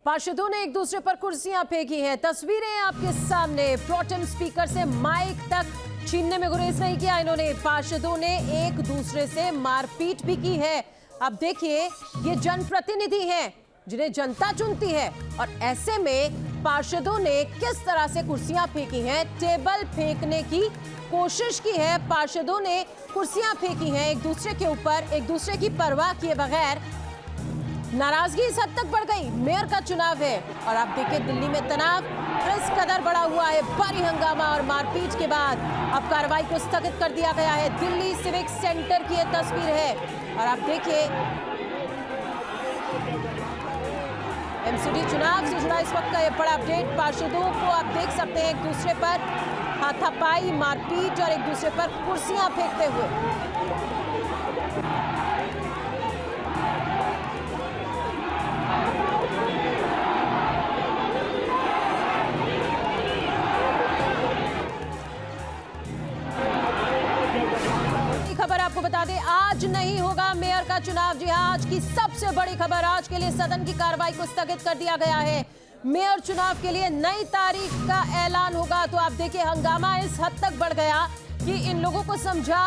पार्षदों ने एक दूसरे पर कुर्सियां फेंकी हैं। तस्वीरें आपके सामने। प्रोटेम स्पीकर से माइक तक छीनने में गुरेज नहीं किया इन्होंने। पार्षदों ने एक दूसरे से मारपीट भी की है। अब देखिए, ये जनप्रतिनिधि हैं जिन्हें जनता चुनती है, और ऐसे में पार्षदों ने किस तरह से कुर्सियां फेंकी हैं। टेबल फेंकने की कोशिश की है। पार्षदों ने कुर्सियां फेंकी हैं एक दूसरे के ऊपर, एक दूसरे की परवाह किए बगैर। नाराजगी इस हद तक बढ़ गई। मेयर का चुनाव है और आप देखिए दिल्ली में तनाव इस कदर बढ़ा हुआ है। भारी हंगामा और मारपीट के बाद अब कार्रवाई को स्थगित कर दिया गया है। दिल्ली सिविक सेंटर की यह तस्वीर है और आप देखिए एमसीडी चुनाव से जुड़ा इस वक्त का यह बड़ा अपडेट। पार्षदों को आप देख सकते हैं एक दूसरे पर हाथापाई, मारपीट और एक दूसरे पर कुर्सियां फेंकते हुए। खबर आपको बता दें, आज नहीं होगा मेयर का चुनाव। जी हां, आज की सबसे बड़ी खबर। आज के लिए सदन की कार्रवाई को स्थगित कर दिया गया है। मेयर चुनाव के लिए नई तारीख का ऐलान होगा। तो आप देखिए हंगामा इस हद तक बढ़ गया कि इन लोगों को समझा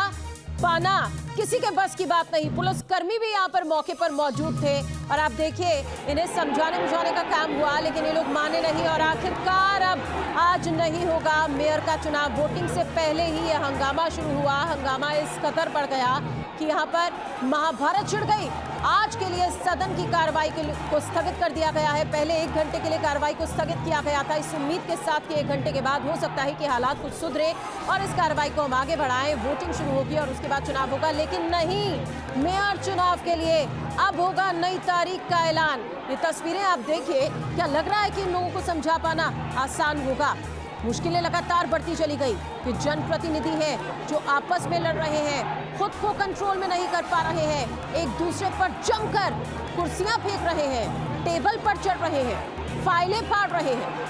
पाना किसी के बस की बात नहीं। पुलिसकर्मी भी यहाँ पर मौके पर मौजूद थे और आप देखिए इन्हें समझाने बुझाने का काम हुआ, लेकिन ये लोग माने नहीं और आखिरकार अब आज नहीं होगा मेयर का चुनाव। वोटिंग से पहले ही यह हंगामा शुरू हुआ। हंगामा इस कदर बढ़ गया कि यहाँ पर महाभारत छिड़ गई। आज के लिए सदन की कार्रवाई को स्थगित कर दिया गया है। पहले 1 घंटे के लिए कार्रवाई को स्थगित किया गया था, इस उम्मीद के साथ कि 1 घंटे के बाद हो सकता है कि हालात कुछ सुधरे और इस कार्रवाई को हम आगे बढ़ाएं, वोटिंग शुरू होगी और उसके बाद चुनाव होगा। लेकिन नहीं, मेयर चुनाव के लिए अब होगा नई तारीख का ऐलान। ये तस्वीरें आप देखिए, क्या लग रहा है कि इन लोगों को समझा पाना आसान होगा? मुश्किलें लगातार बढ़ती चली गई कि जनप्रतिनिधि हैं जो आपस में लड़ रहे हैं, खुद को कंट्रोल में नहीं कर पा रहे हैं, एक दूसरे पर जमकर कुर्सियां फेंक रहे हैं, टेबल पर चढ़ रहे हैं, फाइलें फाड़ रहे हैं।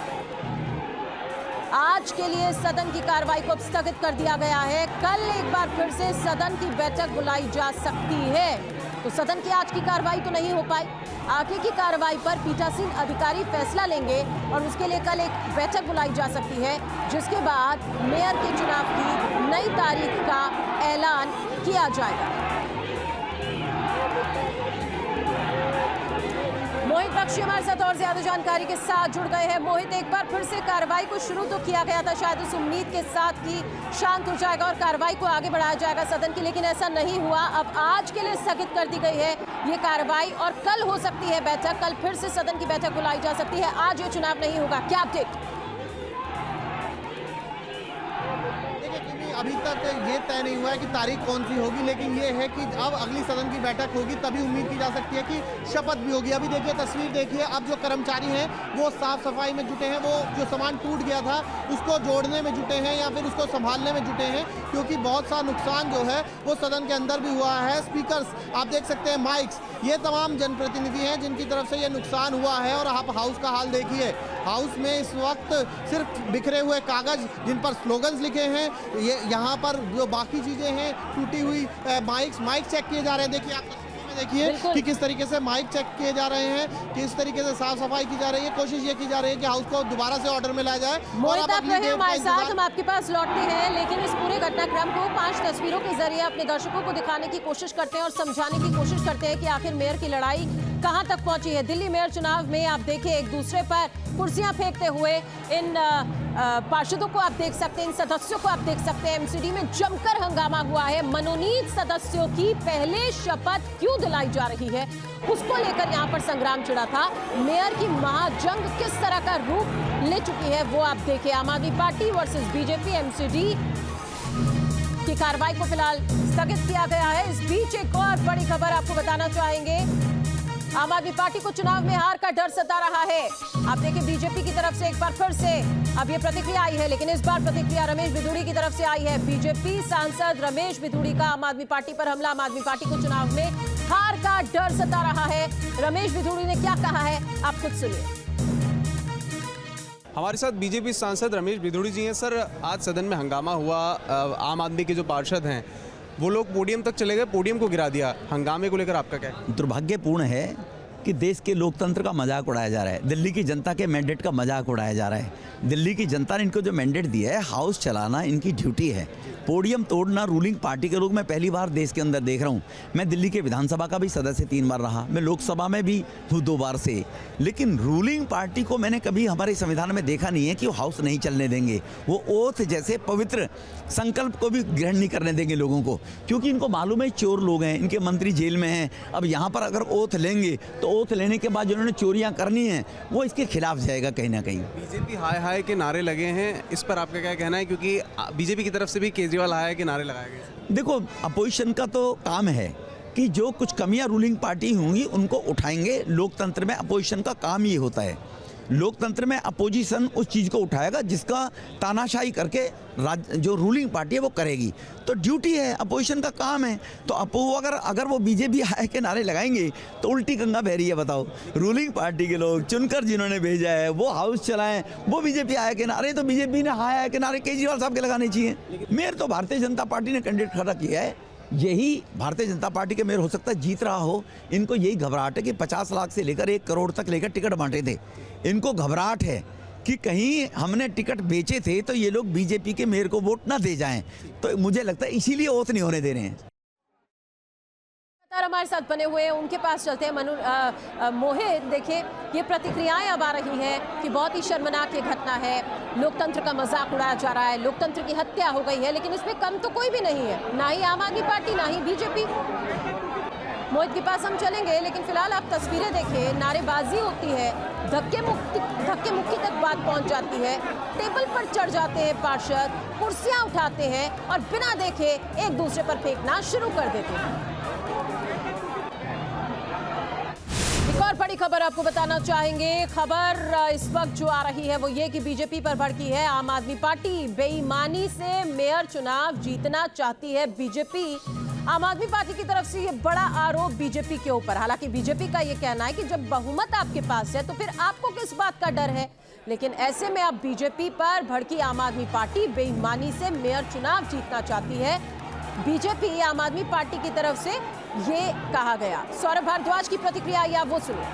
आज के लिए सदन की कार्रवाई को स्थगित कर दिया गया है। कल एक बार फिर से सदन की बैठक बुलाई जा सकती है। तो सदन की आज की कार्रवाई तो नहीं हो पाई। आगे की कार्रवाई पर पीठासीन अधिकारी फैसला लेंगे और उसके लिए कल एक बैठक बुलाई जा सकती है, जिसके बाद मेयर के चुनाव की नई तारीख का ऐलान किया जाएगा। मोहित बख्शी हमारे साथ और ज्यादा जानकारी के साथ जुड़ गए हैं। मोहित, एक बार फिर से कार्रवाई को शुरू तो किया गया था, शायद उस उम्मीद के साथ कि शांत हो जाएगा और कार्रवाई को आगे बढ़ाया जाएगा सदन की, लेकिन ऐसा नहीं हुआ। अब आज के लिए स्थगित कर दी गई है ये कार्रवाई और कल हो सकती है बैठक। कल फिर से सदन की बैठक बुलाई जा सकती है। आज ये चुनाव नहीं होगा, क्या अपडेट? अभी तक ये तय नहीं हुआ है कि तारीख कौन सी होगी, लेकिन ये है कि अब अगली सदन की बैठक होगी तभी उम्मीद की जा सकती है कि शपथ भी होगी। अभी देखिए तस्वीर देखिए, अब जो कर्मचारी हैं वो साफ सफाई में जुटे हैं, वो जो सामान टूट गया था उसको जोड़ने में जुटे हैं या फिर उसको संभालने में जुटे हैं, क्योंकि बहुत सा नुकसान जो है वो सदन के अंदर भी हुआ है। स्पीकर्स आप देख सकते हैं, माइक्स, ये तमाम जनप्रतिनिधि हैं जिनकी तरफ से ये नुकसान हुआ है। और आप हाउस का हाल देखिए, हाउस में इस वक्त सिर्फ बिखरे हुए कागज जिन पर स्लोगन्स लिखे हैं, ये यहाँ पर जो बाकी चीजें हैं, टूटी हुई माइक चेक किए जा रहे हैं। देखिए आप तस्वीरों में देखिए कि किस तरीके से माइक चेक किए जा रहे हैं, किस तरीके से साफ सफाई की जा रही है। कोशिश ये की जा रही है कि हाउस को दोबारा से ऑर्डर में लाया जाए। मोहित, आप रहे हमारे साथ, हम आपके पास लौटते हैं, लेकिन इस पूरे घटनाक्रम को 5 तस्वीरों के जरिए अपने दर्शकों को दिखाने की कोशिश करते हैं और समझाने की कोशिश करते हैं कि आखिर मेयर की लड़ाई कहां तक पहुंची है। दिल्ली मेयर चुनाव में आप देखिए एक दूसरे पर कुर्सियां फेंकते हुए इन पार्षदों को आप देख सकते हैं, इन सदस्यों को आप देख सकते हैं। एमसीडी में जमकर हंगामा हुआ है। मनोनीत सदस्यों की पहले शपथ क्यों दिलाई जा रही है, उसको लेकर यहां पर संग्राम छिड़ा था। मेयर की महाजंग किस तरह का रूप ले चुकी है वो आप देखिए। आम आदमी पार्टी वर्सेस बीजेपी, एमसीडी की कार्रवाई को फिलहाल स्थगित किया गया है। इस बीच एक और बड़ी खबर आपको बताना चाहेंगे। आम आदमी पार्टी को चुनाव में हार का डर सता रहा है। आप देखिए बीजेपी की तरफ से एक बार फिर से अब ये प्रतिक्रिया आई है, लेकिन इस बार प्रतिक्रिया रमेश बिधूड़ी की तरफ से आई है। बीजेपी सांसद रमेश बिधूड़ी का आम आदमी पार्टी पर हमला। आम आदमी पार्टी को चुनाव में हार का डर सता रहा है। रमेश बिधूड़ी ने क्या कहा है, आप खुद सुनिए। हमारे साथ बीजेपी सांसद रमेश बिधूड़ी जी हैं। सर, आज सदन में हंगामा हुआ, आम आदमी के जो पार्षद हैं वो लोग पोडियम तक चले गए, पोडियम को गिरा दिया। हंगामे को लेकर आपका क्या है? दुर्भाग्यपूर्ण है कि देश के लोकतंत्र का मजाक उड़ाया जा रहा है, दिल्ली की जनता के मैंडेट का मजाक उड़ाया जा रहा है। दिल्ली की जनता ने इनको जो मैंडेट दिया है, हाउस चलाना इनकी ड्यूटी है, पोडियम तोड़ना रूलिंग पार्टी के लोग मैं पहली बार देश के अंदर देख रहा हूँ। मैं दिल्ली के विधानसभा का भी सदस्य 3 बार रहा, मैं लोकसभा में भी हूँ 2 बार से, लेकिन रूलिंग पार्टी को मैंने कभी हमारे संविधान में देखा नहीं है कि वो हाउस नहीं चलने देंगे। वो ओथ जैसे पवित्र संकल्प को भी ग्रहण नहीं करने देंगे लोगों को, क्योंकि इनको मालूम है चोर लोग हैं, इनके मंत्री जेल में हैं। अब यहाँ पर अगर ओथ लेंगे तो ओथ लेने के बाद जिन्होंने चोरियाँ करनी हैं वो इसके खिलाफ जाएगा कहीं ना कहीं। बीजेपी हाय हाय के नारे लगे हैं, इस पर आपका क्या कहना है? क्योंकि बीजेपी की तरफ से भी केजरीवाल हाय हाय के नारे लगाए गए। देखो, अपोजिशन का तो काम है कि जो कुछ कमियां रूलिंग पार्टी होंगी उनको उठाएंगे। लोकतंत्र में अपोजिशन का काम ये होता है, लोकतंत्र में अपोजिशन उस चीज़ को उठाएगा जिसका तानाशाही करके जो रूलिंग पार्टी है वो करेगी। तो ड्यूटी है, अपोजिशन का काम है। तो अगर वो बीजेपी हाय के नारे लगाएंगे तो उल्टी गंगा बह रही है। बताओ, रूलिंग पार्टी के लोग चुनकर जिन्होंने भेजा है वो हाउस चलाएं, वो बीजेपी हाय के नारे, तो बीजेपी ने हाय हाय के नारे केजरीवाल साहब के लगाने चाहिए। मेयर तो भारतीय जनता पार्टी ने कैंडिडेट खड़ा किया है, यही भारतीय जनता पार्टी के मेयर हो सकता है जीत रहा हो। इनको यही घबराहट है कि 50 लाख से लेकर 1 करोड़ तक लेकर टिकट बांटे थे। इनको घबराहट है कि कहीं हमने टिकट बेचे थे तो ये लोग बीजेपी के मेयर को वोट ना दे जाएं, तो मुझे लगता है इसीलिए ओथ नहीं होने दे रहे हैं। हमारे साथ बने हुए हैं, उनके पास चलते हैं। मोहित, देखिए ये प्रतिक्रियाएं अब आ रही हैं कि बहुत ही शर्मनाक ये घटना है, लोकतंत्र का मजाक उड़ाया जा रहा है, लोकतंत्र की हत्या हो गई है, लेकिन इसमें कम तो कोई भी नहीं है, ना ही आम आदमी पार्टी ना ही बीजेपी। मोहित के पास हम चलेंगे, लेकिन फिलहाल आप तस्वीरें देखिए, नारेबाजी होती है, धक्के मुक्की तक बात पहुंच जाती है, टेबल पर चढ़ जाते हैं पार्षद, कुर्सियां उठाते हैं और बिना देखे एक दूसरे पर फेंकना शुरू कर देते हैं। एक और बड़ी खबर आपको बताना चाहेंगे। खबर इस वक्त जो आ रही है वो ये कि बीजेपी पर भड़की है आम आदमी पार्टी। बेईमानी से मेयर चुनाव जीतना चाहती है बीजेपी। आम आदमी पार्टी की तरफ से ये बड़ा आरोप बीजेपी के ऊपर। हालांकि बीजेपी का ये कहना है कि जब बहुमत आपके पास है तो फिर आपको किस बात का डर है, लेकिन ऐसे में अब बीजेपी पर भड़की आम आदमी पार्टी बेईमानी से मेयर चुनाव जीतना चाहती है बीजेपी। आम आदमी पार्टी की तरफ से ये कहा गया। सौरभ भारद्वाज की प्रतिक्रिया या वो सुनिए।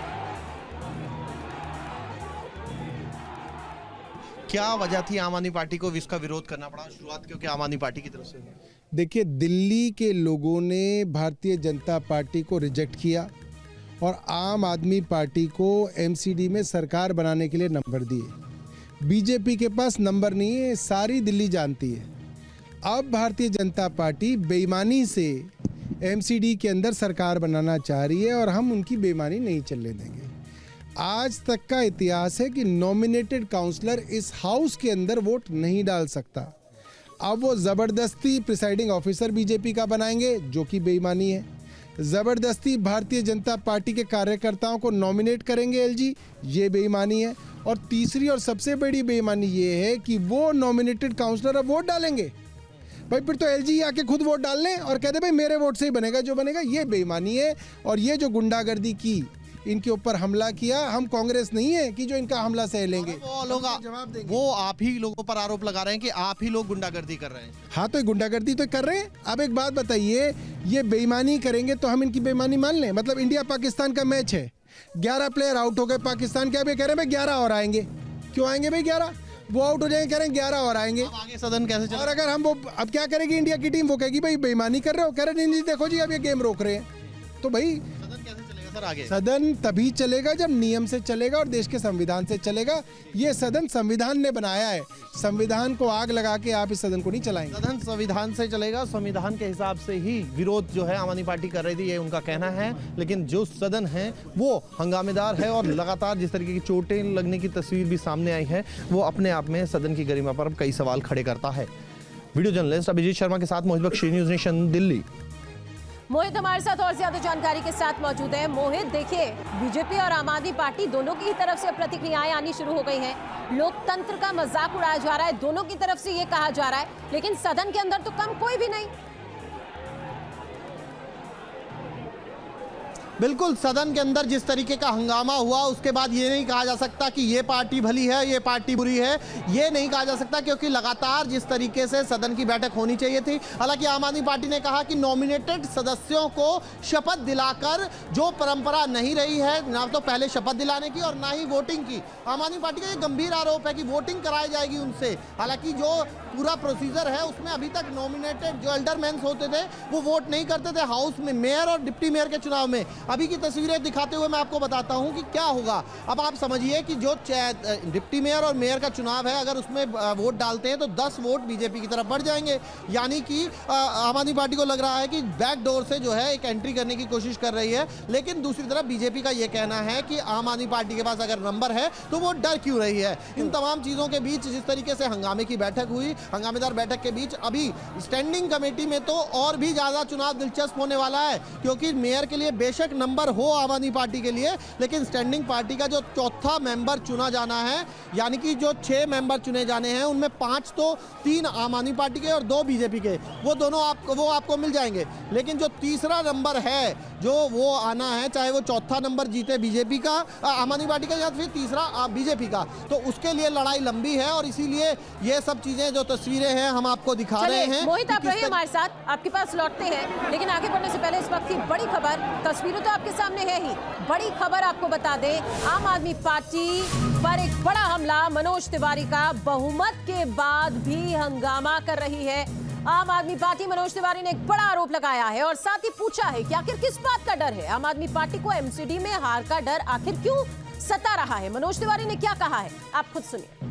क्या वजह थी आम आदमी पार्टी को इसका विरोध करना पड़ा? शुरुआत क्योंकि आम आदमी पार्टी की तरफ से। देखिए, दिल्ली के लोगों ने भारतीय जनता पार्टी को रिजेक्ट किया और आम आदमी पार्टी को एमसीडी में सरकार बनाने के लिए नंबर दिए। बीजेपी के पास नंबर नहीं है, सारी दिल्ली जानती है। अब भारतीय जनता पार्टी बेईमानी से एमसीडी के अंदर सरकार बनाना चाह रही है और हम उनकी बेईमानी नहीं चलने देंगे। आज तक का इतिहास है कि नॉमिनेटेड काउंसलर इस हाउस के अंदर वोट नहीं डाल सकता। अब वो ज़बरदस्ती प्रिसाइडिंग ऑफिसर बीजेपी का बनाएंगे, जो कि बेईमानी है। ज़बरदस्ती भारतीय जनता पार्टी के कार्यकर्ताओं को नॉमिनेट करेंगे एलजी, ये बेईमानी है। और तीसरी और सबसे बड़ी बेईमानी ये है कि वो नॉमिनेटेड काउंसलर अब वोट डालेंगे। भाई फिर तो एलजी आके खुद वोट डाल लें और कहते भाई मेरे वोट से ही बनेगा जो बनेगा। ये बेईमानी है। और ये जो गुंडागर्दी की, इनके ऊपर हमला किया, हम कांग्रेस नहीं है कि जो इनका हमला सह लेंगे। वो लोग जवाब देंगे। वो आप ही लोगों पर आरोप लगा रहे हैं कि आप ही लोग गुंडागर्दी कर रहे हैं। हाँ, तो गुंडागर्दी तो कर रहे हैं। अब एक बात बताइए, ये बेईमानी करेंगे तो हम इनकी बेईमानी मान लें? मतलब इंडिया पाकिस्तान का मैच है, 11 प्लेयर आउट हो गए पाकिस्तान के, अब ये कह रहे हैं भाई 11 और आएंगे। क्यों आएंगे भाई 11? वो आउट हो जाएंगे, कह रहे हैं 11 और आएंगे। आगे सदन कैसे चलेगा? और अगर हम वो अब क्या करेगी इंडिया की टीम? वो कहेगी भाई बेईमानी कर रहे हो। कह रहे नहीं देखो जी अब ये गेम रोक रहे हैं। तो भाई सदन कैसे चलेगा सर आगे? सदन तभी चलेगा जब नियम से चलेगा और देश के संविधान से चलेगा। ये सदन संविधान ने बनाया है, संविधान को आग लगा के आप इस सदन को नहीं चलाएंगे। सदन संविधान से चलेगा, संविधान के हिसाब से ही विरोध जो है आम आदमी पार्टी कर रही थी, ये उनका कहना है। लेकिन जो सदन है वो हंगामेदार है और लगातार जिस तरीके की चोटें लगने की तस्वीर भी सामने आई है, वो अपने आप में सदन की गरिमा पर कई सवाल खड़े करता है। वीडियो जर्नलिस्ट अभिजीत शर्मा के साथ मोहित बख्शी, न्यूज़ नेशन, दिल्ली। मोहित हमारे साथ और ज्यादा जानकारी के साथ मौजूद है। मोहित, देखिए बीजेपी और आम आदमी पार्टी दोनों की तरफ से प्रतिक्रियाएं आनी शुरू हो गई हैं। लोकतंत्र का मजाक उड़ाया जा रहा है, दोनों की तरफ से ये कहा जा रहा है, लेकिन सदन के अंदर तो कम कोई भी नहीं। बिल्कुल, सदन के अंदर जिस तरीके का हंगामा हुआ उसके बाद ये नहीं कहा जा सकता कि ये पार्टी भली है, ये पार्टी बुरी है, ये नहीं कहा जा सकता, क्योंकि लगातार जिस तरीके से सदन की बैठक होनी चाहिए थी। हालांकि आम आदमी पार्टी ने कहा कि नॉमिनेटेड सदस्यों को शपथ दिलाकर, जो परंपरा नहीं रही है, ना तो पहले शपथ दिलाने की और ना ही वोटिंग की। आम आदमी पार्टी का ये गंभीर आरोप है कि वोटिंग कराई जाएगी उनसे। हालांकि जो पूरा प्रोसीजर है उसमें अभी तक नॉमिनेटेड जो एल्डरमैन होते थे वो वोट नहीं करते थे हाउस में, मेयर और डिप्टी मेयर के चुनाव में। अभी की तस्वीरें दिखाते हुए मैं आपको बताता हूं कि क्या होगा। अब आप समझिए कि जो डिप्टी मेयर और मेयर का चुनाव है, अगर उसमें वोट डालते हैं तो 10 वोट बीजेपी की तरफ बढ़ जाएंगे। यानी कि आम आदमी पार्टी को लग रहा है कि बैक डोर से जो है एक एंट्री करने की कोशिश कर रही है। लेकिन दूसरी तरफ बीजेपी का यह कहना है कि आम आदमी पार्टी के पास अगर नंबर है तो वो डर क्यों रही है। इन तमाम चीज़ों के बीच जिस तरीके से हंगामे की बैठक हुई, हंगामेदार बैठक के बीच अभी स्टैंडिंग कमेटी में तो और भी ज़्यादा चुनाव दिलचस्प होने वाला है, क्योंकि मेयर के लिए बेशक नंबर हो आम आदमी पार्टी के लिए, लेकिन स्टैंडिंग पार्टी का जो चौथा मेंबर चुना जाना है, यानी कि जो 6 मेंबर चुने जाने हैं उनमें 5 तो 3 आम आदमी पार्टी के और 2 बीजेपी के, वो दोनों आपको मिल जाएंगे। लेकिन जो तीसरा नंबर है जो वो आना है, चाहे वो चौथा नंबर जीते बीजेपी का, आम आदमी पार्टी का, या फिर तीसरा बीजेपी का, तो उसके लिए लड़ाई लंबी है। और इसीलिए ये सब चीजें, जो तस्वीरें हैं, हम आपको दिखा रहे हैं। मोहित, आप रहिए हमारे साथ, आपके पास लौटते हैं, लेकिन आगे बढ़ने से पहले इस वक्त की बड़ी खबर, तस्वीरें तो आपके सामने है ही, बड़ी खबर आपको बता दें, आम आदमी पार्टी पर एक बड़ा हमला मनोज तिवारी का बहुमत के बाद भी हंगामा कर रही है। आम आदमी पार्टी मनोज तिवारी ने एक बड़ा आरोप लगाया है और साथ ही पूछा है कि आखिर किस बात का डर है। आम आदमी पार्टी को एमसीडी में हार का डर आखिर क्यों सता रहा है। मनोज तिवारी ने क्या कहा है, आप खुद सुनिए।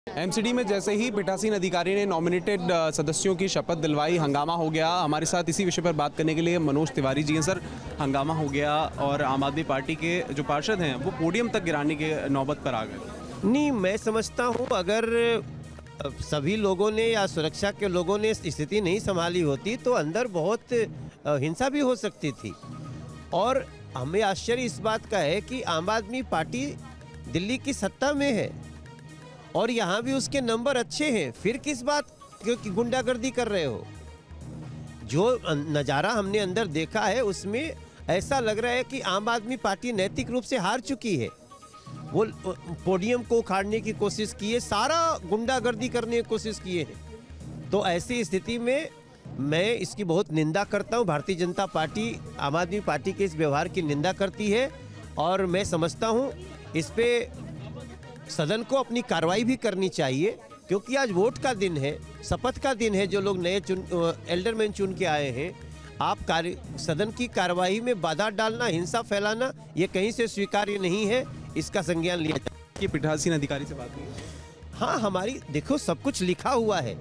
एमसीडी में जैसे ही पीठासीन अधिकारी ने नॉमिनेटेड सदस्यों की शपथ दिलवाई, हंगामा हो गया। हमारे साथ इसी विषय पर बात करने के लिए मनोज तिवारी जी हैं। सर, हंगामा हो गया और आम आदमी पार्टी के जो पार्षद हैं वो पोडियम तक गिराने के नौबत पर आ गए। नहीं, मैं समझता हूँ अगर सभी लोगों ने या सुरक्षा के लोगों ने स्थिति नहीं संभाली होती तो अंदर बहुत हिंसा भी हो सकती थी। और हमें आश्चर्य इस बात का है कि आम आदमी पार्टी दिल्ली की सत्ता में है और यहाँ भी उसके नंबर अच्छे हैं, फिर किस बात की गुंडागर्दी कर रहे हो। जो नज़ारा हमने अंदर देखा है उसमें ऐसा लग रहा है कि आम आदमी पार्टी नैतिक रूप से हार चुकी है। वो पोडियम को उखाड़ने की कोशिश की है, सारा गुंडागर्दी करने की कोशिश किए हैं। तो ऐसी स्थिति में मैं इसकी बहुत निंदा करता हूँ। भारतीय जनता पार्टी आम आदमी पार्टी के इस व्यवहार की निंदा करती है और मैं समझता हूँ इस पे सदन को अपनी कार्रवाई भी करनी चाहिए, क्योंकि आज वोट का दिन है, शपथ का दिन है। जो लोग नए एल्डरमैन चुन के आए हैं, आप सदन की कार्रवाई में बाधा डालना, हिंसा फैलाना, ये कहीं से स्वीकार्य नहीं है। इसका संज्ञान लिया जाए। कि पीठासीन अधिकारी से बात हुई? हाँ, हमारी देखो सब कुछ लिखा हुआ है।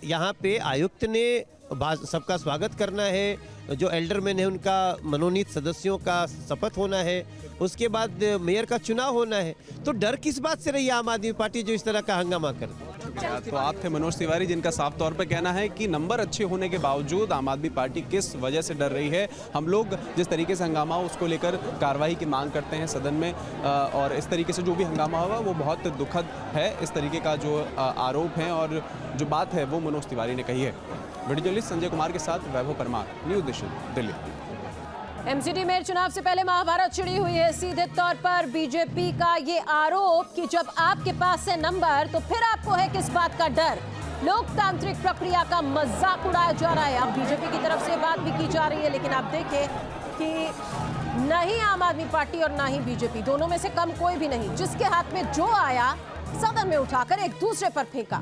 यहाँ पे आयुक्त ने सबका स्वागत करना है, जो एल्डरमैन है उनका मनोनीत सदस्यों का शपथ होना है, उसके बाद मेयर का चुनाव होना है। तो डर किस बात से रही है आम आदमी पार्टी जो इस तरह का हंगामा कर दी। तो आप थे मनोज तिवारी, जिनका साफ तौर पर कहना है कि नंबर अच्छे होने के बावजूद आम आदमी पार्टी किस वजह से डर रही है। हम लोग जिस तरीके से हंगामा हो उसको लेकर कार्रवाई की मांग करते हैं सदन में, और इस तरीके से जो भी हंगामा हुआ वो बहुत दुखद है। इस तरीके का जो आरोप है और जो बात है वो मनोज तिवारी ने कही है। वीडियो जर्नलिस्ट संजय कुमार के साथ Vaibhav Parmar, news dish, Delhi. MCD mayor चुनाव से पहले महाभारत छिड़ी हुई है। सीधे तौर पर बीजेपी का ये आरोप कि जब आपके पास है नंबर तो फिर आपको है किस बात का डर। लोकतांत्रिक प्रक्रिया का मजाक उड़ाया जा रहा है। अब बीजेपी की तरफ से बात भी की जा रही है, लेकिन आप देखें कि न ही आम आदमी पार्टी और ना ही बीजेपी, दोनों में से कम कोई भी नहीं, जिसके हाथ में जो आया सदन में उठाकर एक दूसरे पर फेंका।